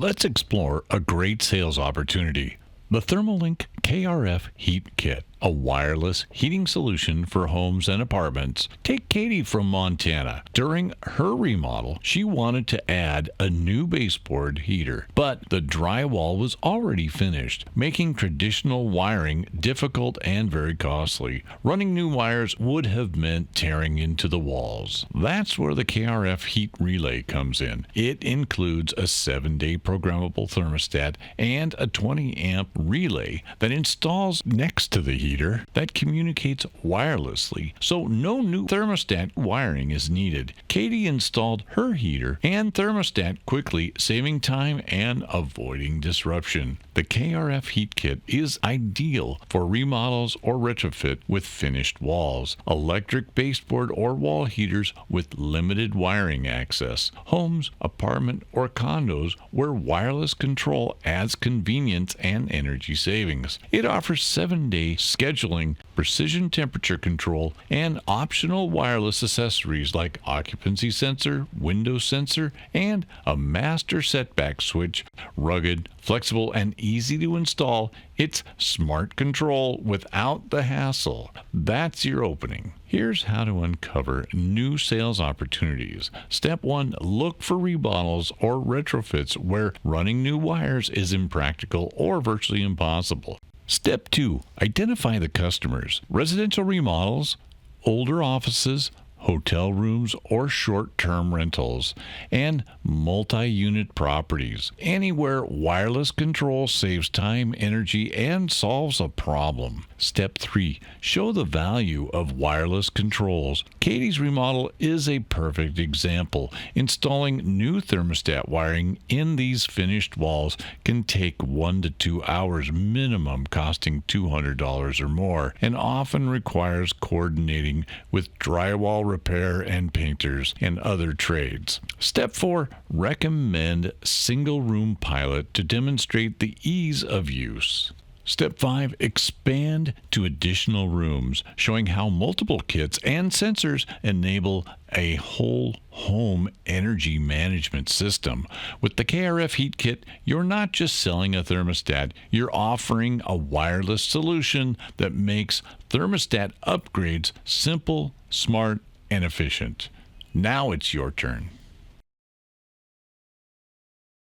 Let's explore a great sales opportunity. The ThermaLink KRF HEAT KIT, a wireless heating solution for homes and apartments. Take Katie from Montana. During her remodel, she wanted to add a new baseboard heater, but the drywall was already finished, making traditional wiring difficult and very costly. Running new wires would have meant tearing into the walls. That's where the KRF Heat Relay comes in. It includes a 7-day programmable thermostat and a 20-amp relay that installs next to the heater that communicates wirelessly, so no new thermostat wiring is needed. Katie installed her heater and thermostat quickly, saving time and avoiding disruption. The KRF Heat Kit is ideal for remodels or retrofit with finished walls, electric baseboard or wall heaters with limited wiring access, homes, apartment, or condos where wireless control adds convenience and energy savings. It offers 7-day scheduling, precision temperature control, and optional wireless accessories like occupancy sensor, window sensor, and a master setback switch. Rugged, flexible, and easy to install, it's smart control without the hassle. That's your opening. Here's how to uncover new sales opportunities. Step 1, look for remodels or retrofits where running new wires is impractical or virtually impossible. Step 2, identify the customers. Residential remodels, older offices, hotel rooms or short-term rentals, and multi-unit properties. Anywhere wireless control saves time, energy, and solves a problem. Step 3, show the value of wireless controls. Katie's remodel is a perfect example. Installing new thermostat wiring in these finished walls can take 1 to 2 hours minimum, costing $200 or more, and often requires coordinating with drywall repair and painters and other trades. Step 4, recommend single-room pilot to demonstrate the ease of use. Step 5, expand to additional rooms, showing how multiple kits and sensors enable a whole home energy management system. With the KRF Heat Kit, you're not just selling a thermostat, you're offering a wireless solution that makes thermostat upgrades simple, smart, and efficient. Now it's your turn.